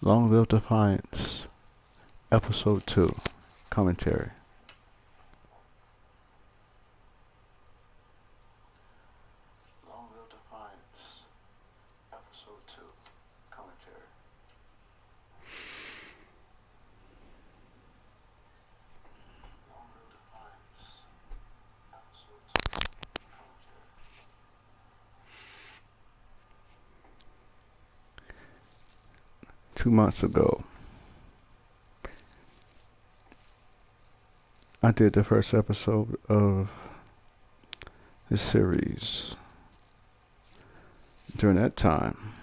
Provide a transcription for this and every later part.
Long Live Defiance, Episode 2, Commentary. Long Live Defiance, Episode 2, Commentary. Long Live Defiance, Episode 2, Commentary. 2 months ago, I did the first episode of this series. During that time,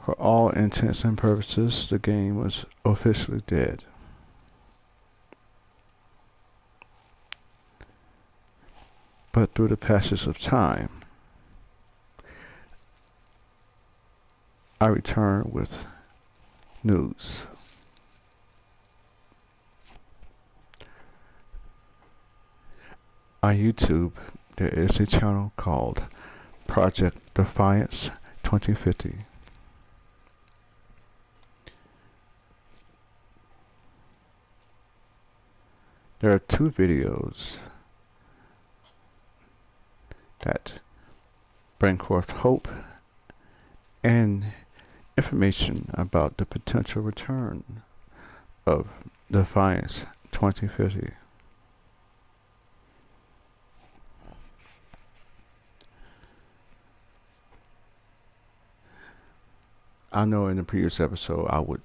for all intents and purposes, the game was officially dead. But through the passage of time, I returned with news. On YouTube, there is a channel called Project Defiance 2050. There are 2 videos that bring forth hope and information about the potential return of Defiance 2050. I know in the previous episode I would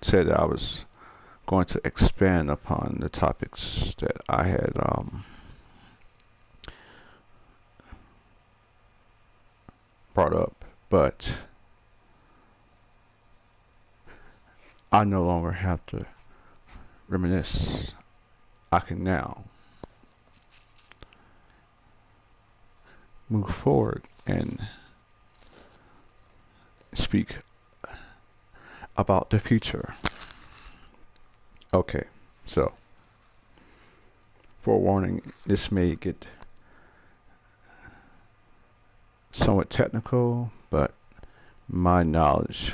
say that I was going to expand upon the topics that I had brought up, but I no longer have to reminisce. I can now move forward and speak about the future. Okay, so forewarning, this may get somewhat technical, but my knowledge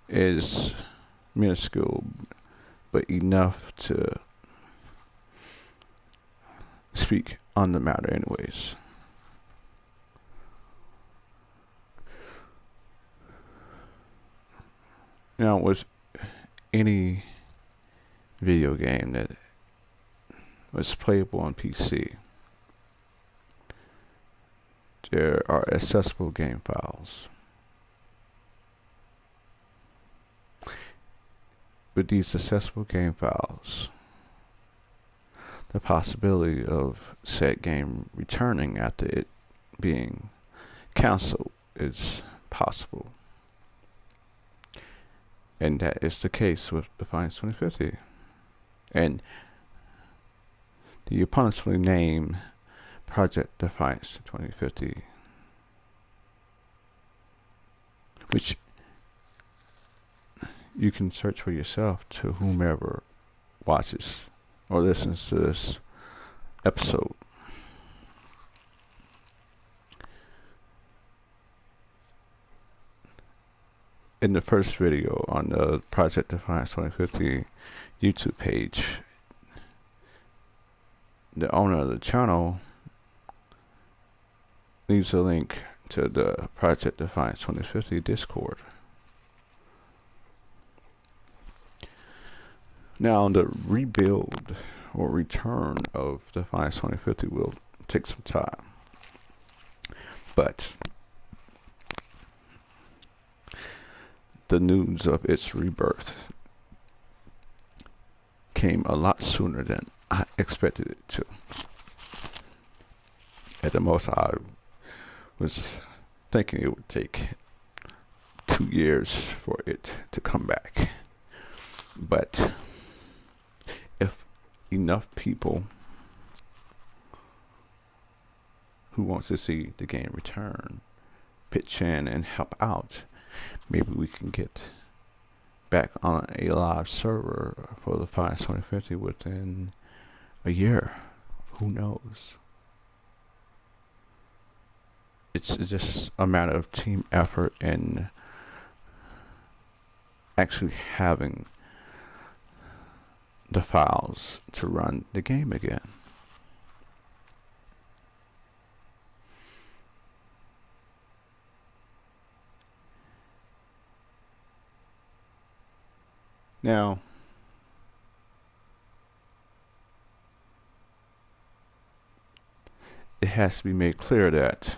is minuscule, but enough to speak on the matter anyways. Now, with any video game that was playable on PC, there are accessible game files. With these accessible game files, the possibility of said game returning after it being canceled is possible. And that is the case with Defiance 2050. And the punishfully named Project Defiance 2050, which you can search for yourself to whomever watches or listens to this episode. In the first video on the Project Defiance 2050 YouTube page, the owner of the channel leaves a link to the Project Defiance 2050 Discord. Now, the rebuild or return of Defiance 2050 will take some time, but the news of its rebirth came a lot sooner than I expected it to. At the most, I was thinking it would take 2 years for it to come back. But if enough people who wants to see the game return pitch in and help out, maybe we can get back on a live server for the Defiance 2050 within a year. Who knows? it's just a matter of team effort and actually having the files to run the game again. Now, it has to be made clear that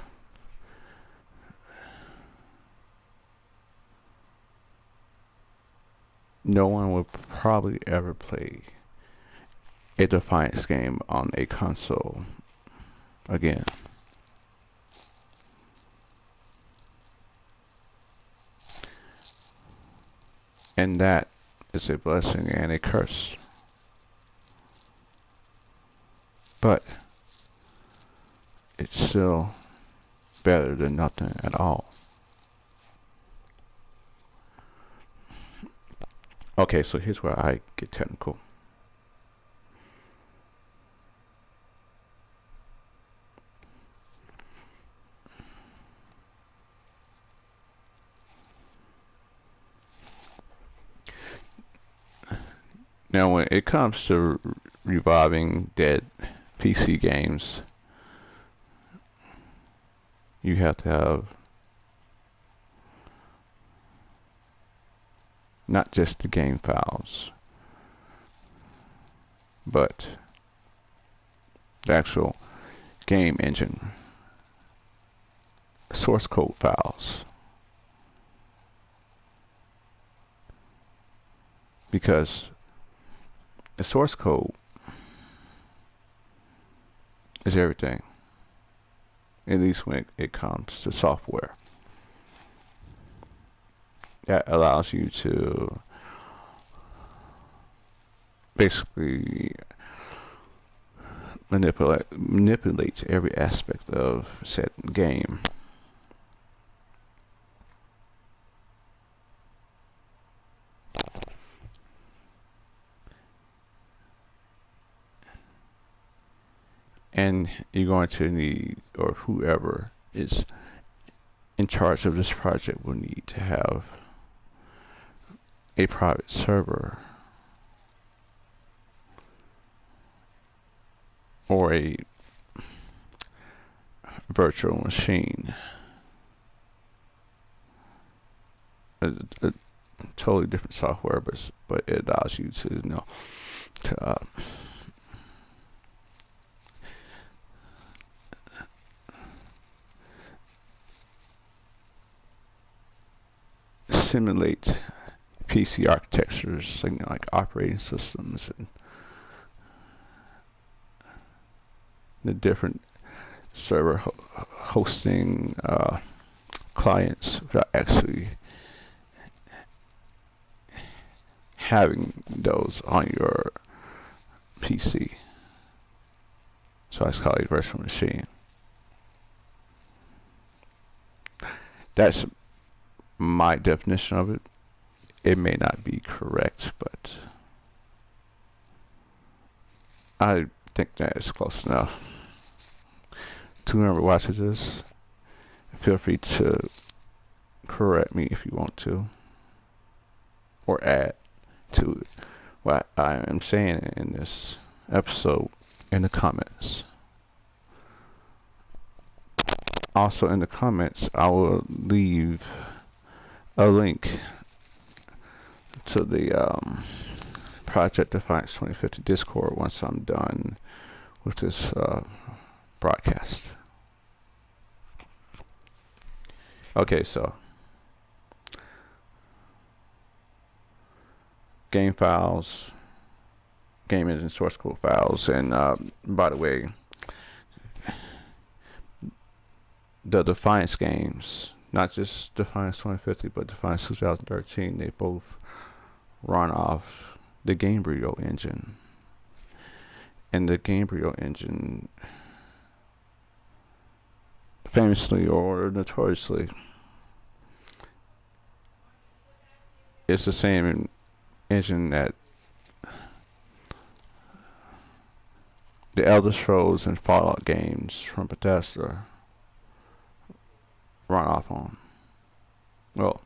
no one will probably ever play a Defiance game on a console again. And that is a blessing and a curse. But it's still better than nothing at all. Okay, so here's where I get technical. Now, when it comes to reviving dead PC games, you have to have not just the game files, but the actual game engine source code files. Because the source code is everything, at least when it comes to software. That allows you to basically manipulate every aspect of said game. And you're going to need, or whoever is in charge of this project will need to have a private server or a virtual machine. A totally different software, but it allows you to, to simulate PC architectures, like operating systems and the different server hosting clients without actually having those on your PC. So it's called a virtual machine. That's my definition of it. It may not be correct, but I think that is close enough. To whoever watches this, feel free to correct me if you want to, or add to what I am saying in this episode in the comments. Also in the comments, I will leave a link to the Project Defiance 2050 Discord once I'm done with this broadcast. Okay, so game files, game engine source code files, and by the way, the Defiance games, not just Defiance 2050, but Defiance 2013, they both run off the Gamebryo engine. And the Gamebryo engine, famously or notoriously, is the same engine that the Elder Scrolls and Fallout games from Bethesda run off on. Well,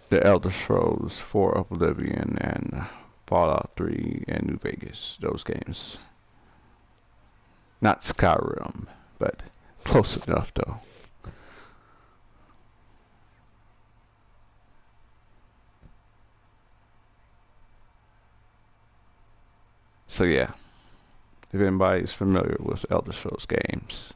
the Elder Scrolls 4 Oblivion and Fallout 3 and New Vegas. Those games. Not Skyrim, but close enough though. So yeah, if anybody's familiar with Elder Scrolls games,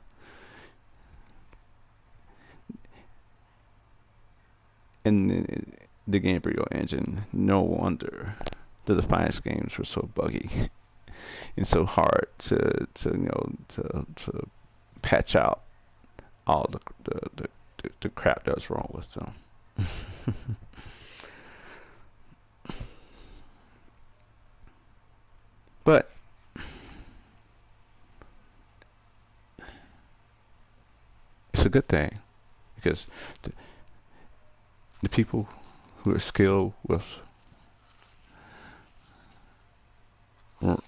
in the Gabriel engine, no wonder the Defiance games were so buggy and so hard to patch out all the crap that was wrong with them. But it's a good thing because the people who are skilled with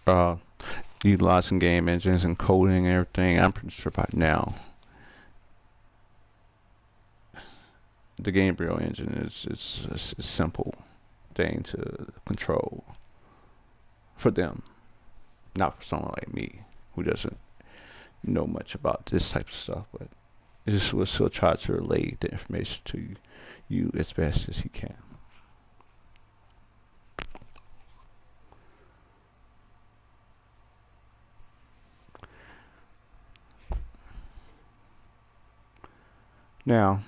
uh, utilizing game engines and coding and everything, I'm pretty sure by now the Gabriel engine is a simple thing to control for them, not for someone like me who doesn't know much about this type of stuff, but it just will still try to relay the information to you as best as he can. Now,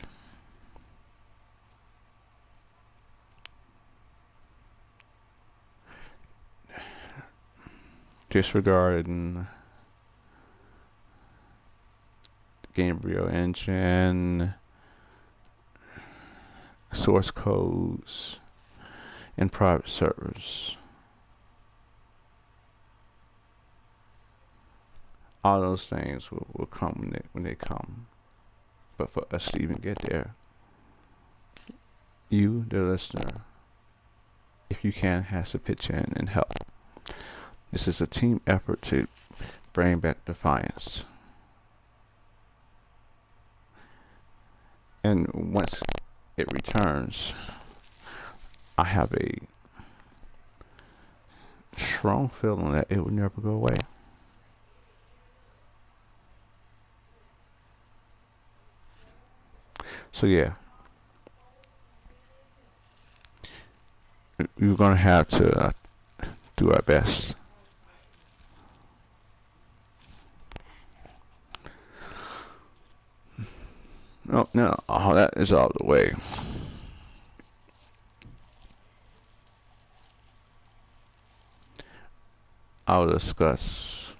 disregarding Gabriel engine, source codes, and private servers. All those things will come when they come. But for us to even get there, you, the listener, if you can, has to pitch in and help. This is a team effort to bring back Defiance. And once it returns, I have a strong feeling that it will never go away. So yeah, we're gonna have to do our best. Oh, no, all that is out of the way. I'll discuss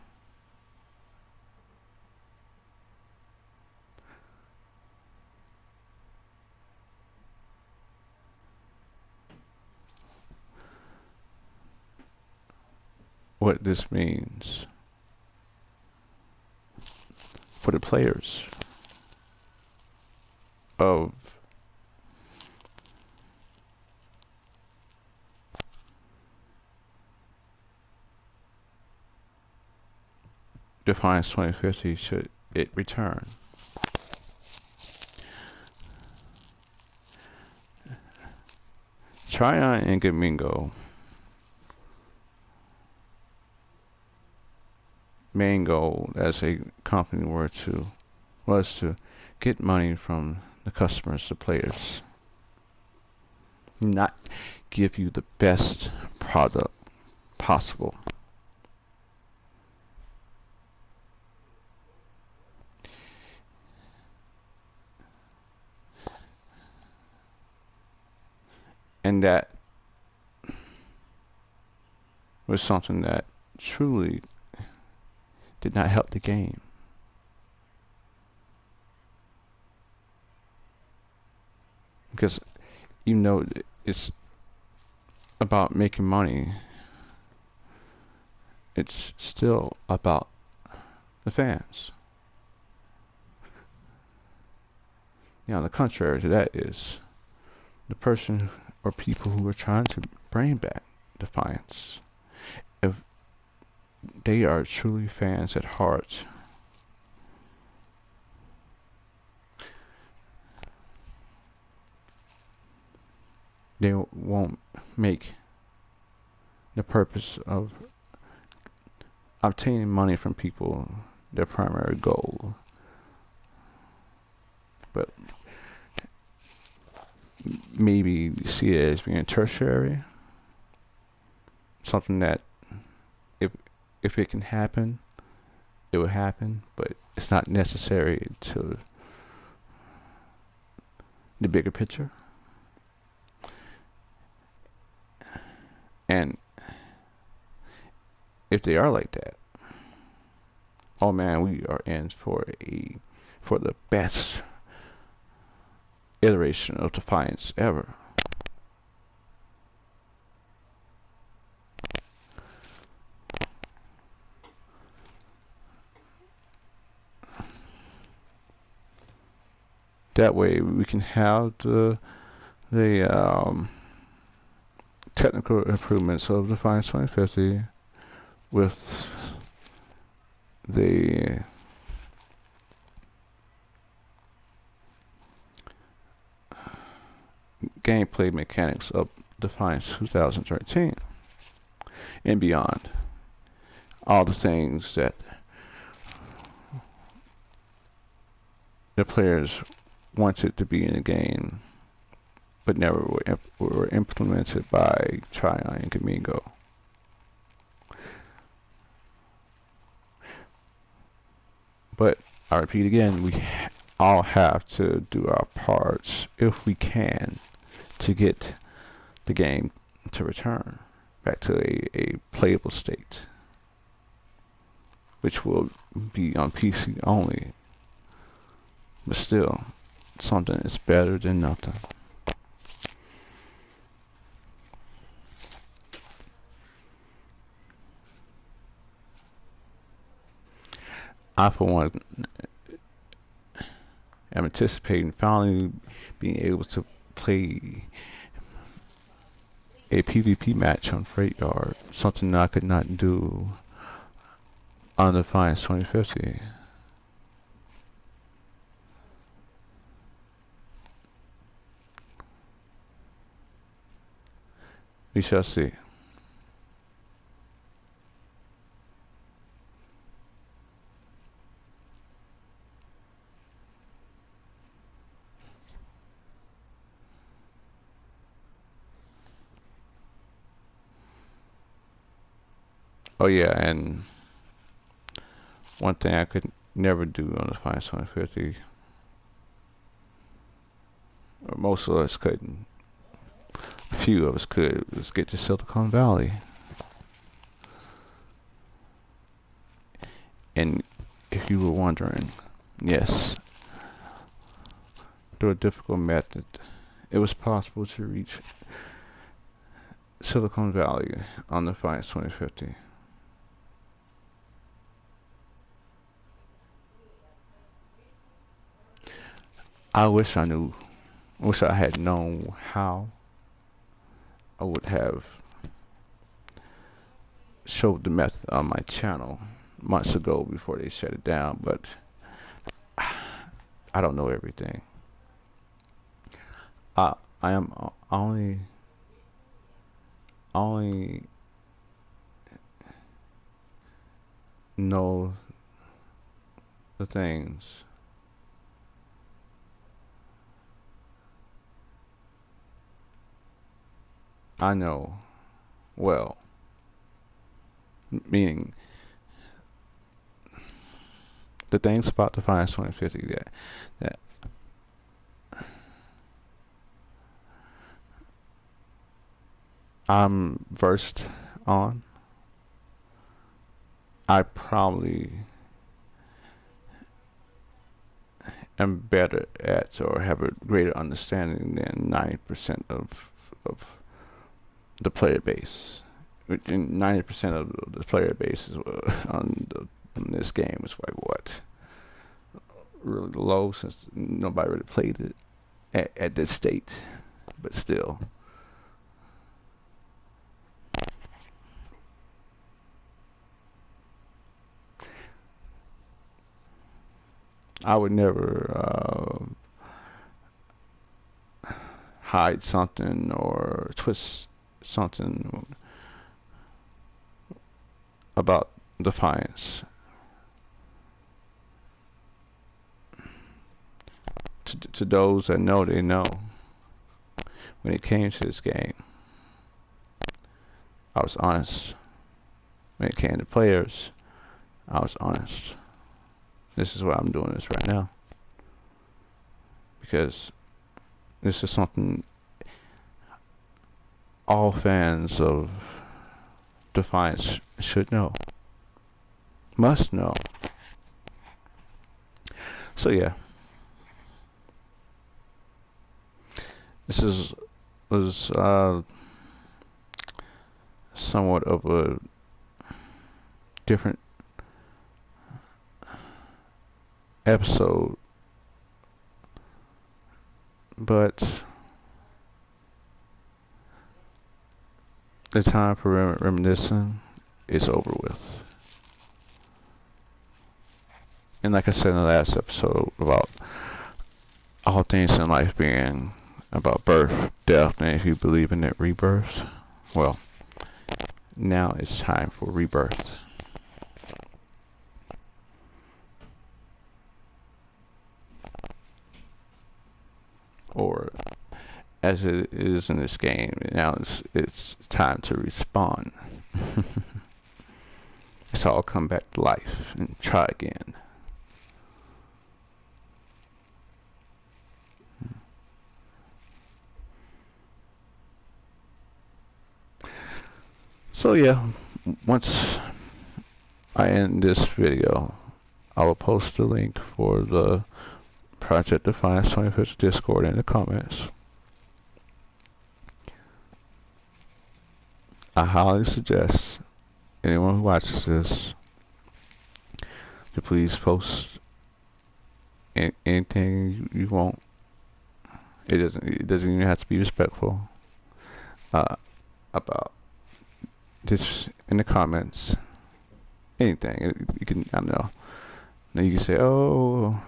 what this means for the players of Defiance 2050 should it return. Tryon and Gamingo main goal as a company was to get money from the customers, the players, not give you the best product possible. And that was something that truly did not help the game. Because it's about making money, it's still about the fans. The contrary to that is the person or people who are trying to bring back Defiance. If they are truly fans at heart, they won't make the purpose of obtaining money from people their primary goal. But maybe see it as being tertiary, something that if if it can happen, it will happen, but it's not necessary to the bigger picture. And if they are like that, oh man, we are in for the best iteration of Defiance ever. That way we can have the technical improvements of Defiance 2050 with the gameplay mechanics of Defiance 2013 and beyond. All the things that the players wanted to be in the game but never were implemented by Tryon and Kamingo. But I repeat again, we all have to do our parts if we can to get the game to return back to a playable state, which will be on PC only, but still, something is better than nothing. I, for one, am anticipating finally being able to play a PvP match on Freight Yard, something that I could not do on Defiance 2050. We shall see. Oh yeah, and one thing I could never do on Defiance 2050, or most of us couldn't, a few of us could, was get to Silicon Valley. And if you were wondering, yes, through a difficult method, it was possible to reach Silicon Valley on Defiance 2050. I wish I knew, wish I had known how. I would have showed the method on my channel months ago before they shut it down, but I don't know everything. I am only know the things I know well, meaning the things about Defiance 2050 that I'm versed on. I probably am better at or have a greater understanding than 90% of the player base. And 90% of the player base is on this game is like what? Really low since nobody really played it at this state, but still. I would never hide something or twist something about Defiance. To those that know, they know. When it came to this game, I was honest. When it came to players, I was honest. This is why I'm doing this right now. Because this is something all fans of Defiance should know. Must know. So yeah. This was somewhat of a different episode, but the time for reminiscing is over with. And like I said in the last episode about all things in life being about birth, death, and if you believe in it, rebirth, well, now it's time for rebirth. Or as it is in this game, now it's time to respawn. It's all come back to life and try again. So yeah, once I end this video, I will post the link for the Project Defiance 25th Discord in the comments. I highly suggest anyone who watches this to please post anything you want. It doesn't even have to be respectful about this in the comments. Anything you can, I don't know. Now you can say, "Oh,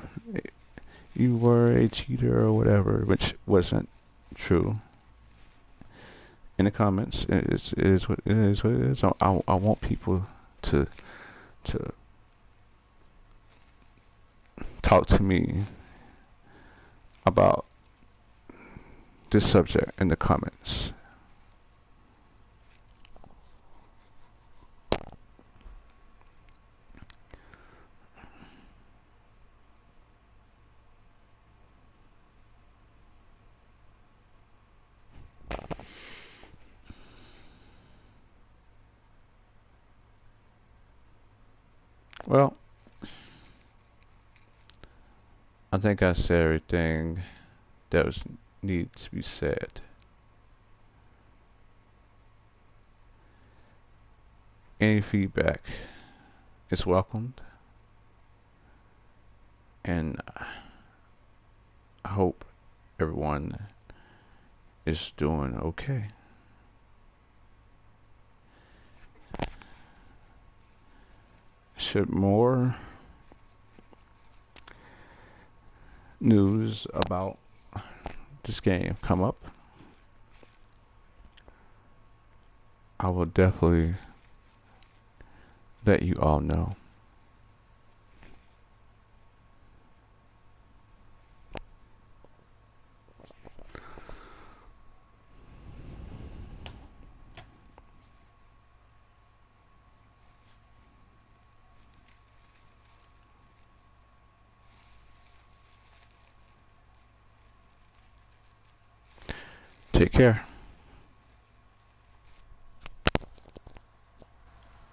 you were a cheater" or whatever, which wasn't true. In the comments, it is what it is. What it is. I want people to talk to me about this subject in the comments. Well, I think I said everything that was needs to be said. Any feedback is welcomed, and I hope everyone is doing okay. Should more news about this game come up, I will definitely let you all know. Take care.